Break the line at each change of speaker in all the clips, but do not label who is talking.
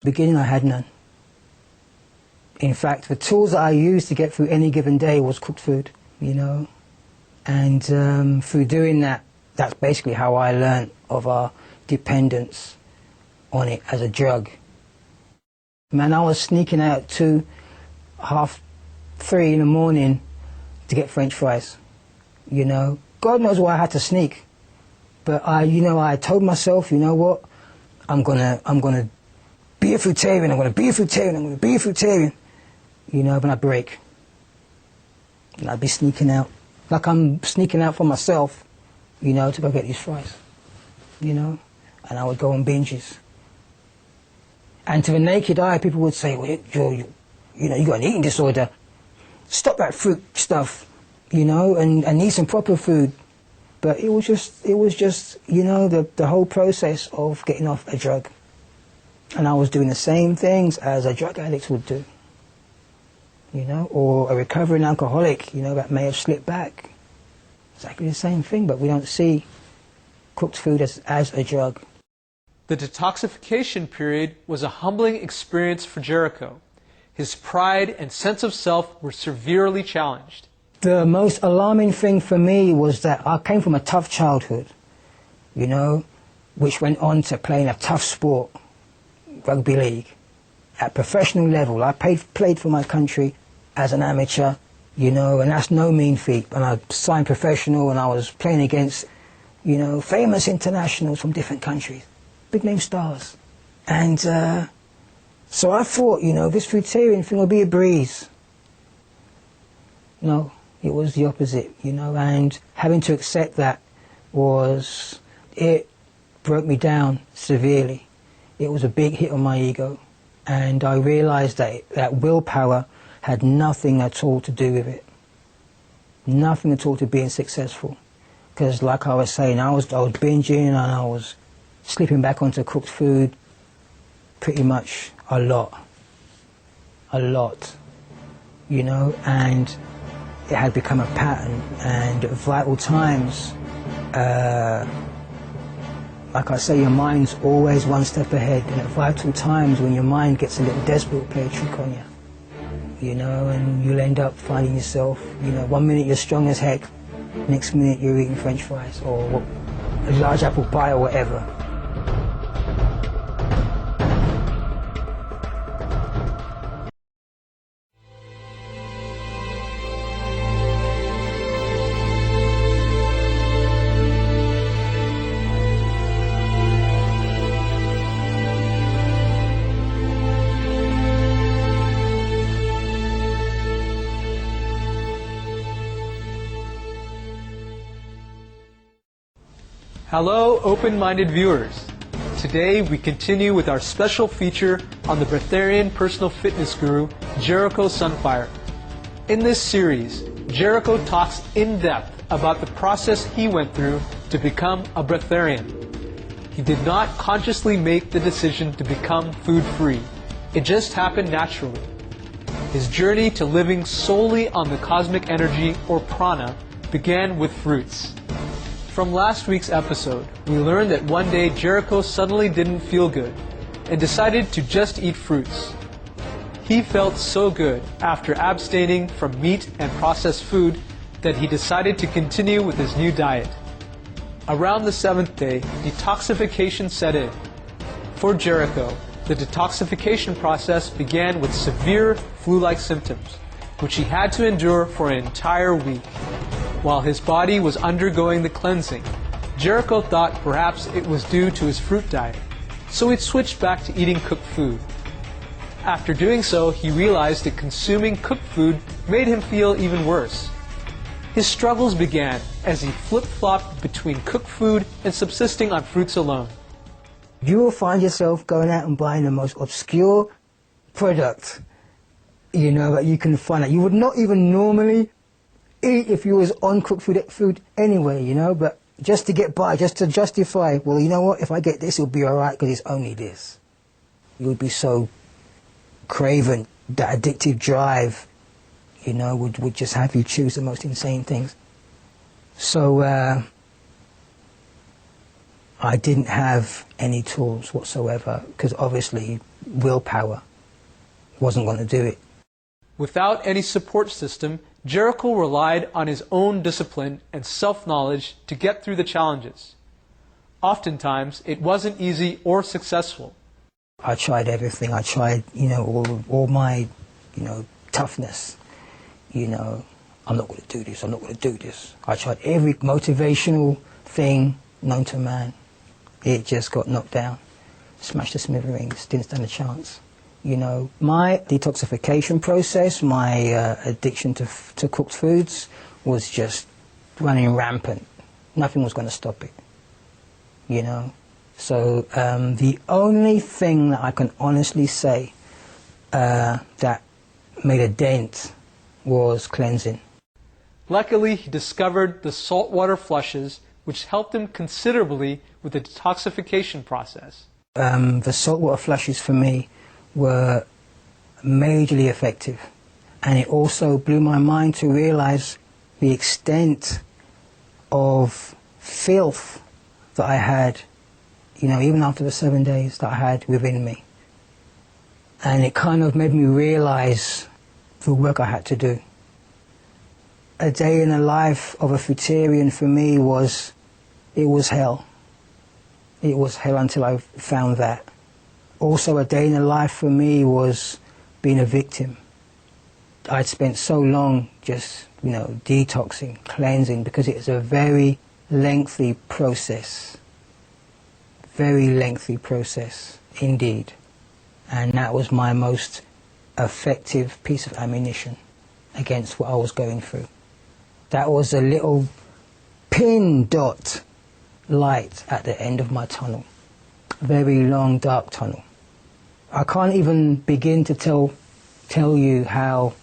Beginning, I had none. In fact, the tools that I used to get through any given day was cooked food, you know. And through doing that, that's basically how I learned of our dependence on it as a drug. Man, I was sneaking out at 2, half 3 in the morning to get French fries, you know. God knows why I had to sneak. But I told myself, you know what, I'm gonna be a fruitarian, I'm gonna be a fruitarian, I'm gonna be a fruitarian. You know, but I'd break. And I'd be sneaking out. Like I'm sneaking out for myself, you know, to go get these fries. You know? And I would go on binges. And to the naked eye, people would say, well, you got an eating disorder. Stop that fruit stuff, you know, and eat some proper food. But it was just, you know, the whole process of getting off a drug. And I was doing the same things as a drug addict would do. You know, or a recovering alcoholic, you know, that may have slipped back. Exactly the same thing, but we don't see cooked food as a drug.
The detoxification period was a humbling experience for Jericho. His pride and sense of self were severely challenged.
The most alarming thing for me was that I came from a tough childhood, you know, which went on to playing a tough sport, rugby league. At professional level, I played for my country as an amateur, you know, and that's no mean feat. And I signed professional and I was playing against, you know, famous internationals from different countries, big name stars. And so I thought, you know, this fruitarian thing will be a breeze. No, it was the opposite, you know, and having to accept that it broke me down severely. It was a big hit on my ego. And I realized that willpower had nothing at all to do with it. Nothing at all to being successful. Because like I was saying, I was binging and I was slipping back onto cooked food pretty much a lot. You know, and it had become a pattern. And at vital times, like I say, your mind's always one step ahead, and at vital times when your mind gets a little desperate, it'll play a trick on you, you know, and you'll end up finding yourself, you know, one minute you're strong as heck, next minute you're eating French fries or a large apple pie or whatever.
Hello, open-minded viewers. Today we continue with our special feature on the breatharian personal fitness guru, Jericho Sunfire. In this series, Jericho talks in depth about the process he went through to become a breatharian. He did not consciously make the decision to become food-free. It just happened naturally. His journey to living solely on the cosmic energy, or prana, began with fruits. From last week's episode, we learned that one day Jericho suddenly didn't feel good and decided to just eat fruits. He felt so good after abstaining from meat and processed food that he decided to continue with his new diet. Around the 7th day, detoxification set in. For Jericho, the detoxification process began with severe flu-like symptoms, which he had to endure for an entire week. While his body was undergoing the cleansing, Jericho thought perhaps it was due to his fruit diet, so he switched back to eating cooked food. After doing so, he realized that consuming cooked food made him feel even worse. His struggles began as he flip-flopped between cooked food and subsisting on fruits alone.
You will find yourself going out and buying the most obscure product, you know, that you can find out. You would not even normally eat if you was on cooked food anyway, you know, but just to get by, just to justify, well, you know what, if I get this, it'll be all right because it's only this. You would be so craven, that addictive drive, you know, would just have you choose the most insane things. So I didn't have any tools whatsoever, because obviously willpower wasn't going to do it.
Without any support system, Jericho relied on his own discipline and self-knowledge to get through the challenges. Oftentimes, it wasn't easy or successful.
I tried everything. I tried, all my, toughness. I'm not going to do this, I'm not going to do this. I tried every motivational thing known to man. It just got knocked down. Smashed to smithereens, didn't stand a chance. My detoxification process, my addiction to cooked foods was just running rampant. Nothing was going to stop it. So the only thing that I can honestly say that made a dent was cleansing.
Luckily, he discovered the saltwater flushes, which helped him considerably with the detoxification process.
The saltwater flushes for me were majorly effective, and it also blew my mind to realize the extent of filth that I had, even after the 7 days that I had within me. And it kind of made me realize the work I had to do. A day in the life of a fruitarian for me was hell. It was hell until I found that. Also, a day in the life for me was being a victim. I'd spent so long just, detoxing, cleansing, because it was a very lengthy process. Very lengthy process, indeed. And that was my most effective piece of ammunition against what I was going through. That was a little pin dot light at the end of my tunnel. A very long, dark tunnel. I can't even begin to tell you how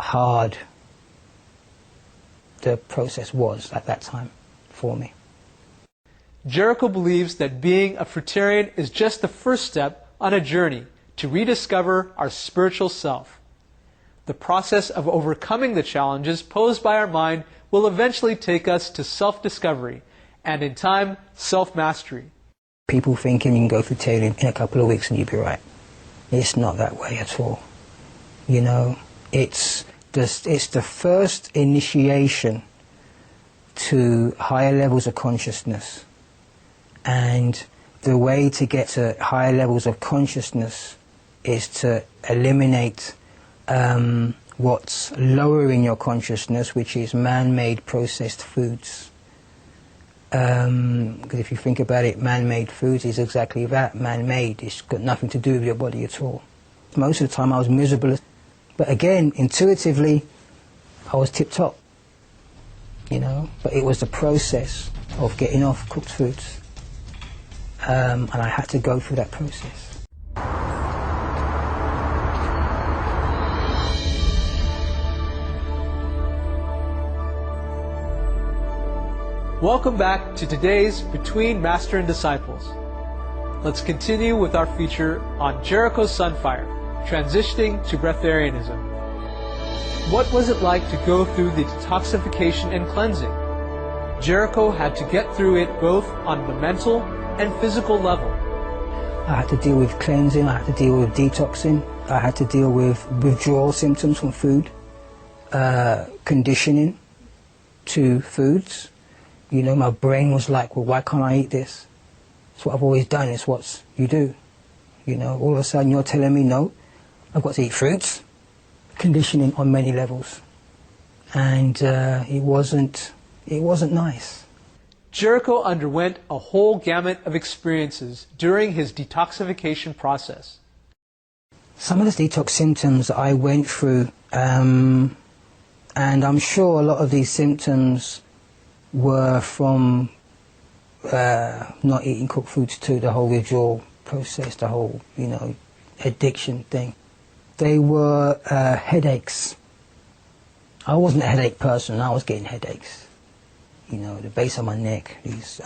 hard the process was at that time for me.
Jericho believes that being a fruitarian is just the first step on a journey to rediscover our spiritual self. The process of overcoming the challenges posed by our mind will eventually take us to self-discovery and, in time, self-mastery.
People thinking you can go fruitarian in a couple of weeks and you'll be right. It's not that way at all. It's the first initiation to higher levels of consciousness. And the way to get to higher levels of consciousness is to eliminate what's lowering your consciousness, which is man-made processed foods. Because if you think about it, man-made foods is exactly that, man-made. It's got nothing to do with your body at all. Most of the time I was miserable, but again, intuitively, I was tip-top, but it was the process of getting off cooked foods, and I had to go through that process.
Welcome back to today's Between Master and Disciples. Let's continue with our feature on Jericho's Sunfire, transitioning to breatharianism. What was it like to go through the detoxification and cleansing? Jericho had to get through it both on the mental and physical level.
I had to deal with cleansing, I had to deal with detoxing, I had to deal with withdrawal symptoms from food, conditioning to foods. My brain was like, well, why can't I eat this? It's what I've always done, it's what you do. All of a sudden you're telling me, no, I've got to eat fruits. Conditioning on many levels. And it wasn't nice.
Jericho underwent a whole gamut of experiences during his detoxification process.
Some of the detox symptoms I went through, and I'm sure a lot of these symptoms were from not eating cooked foods too, the whole withdrawal process, the whole, addiction thing. They were headaches. I wasn't a headache person, I was getting headaches. The base of my neck, these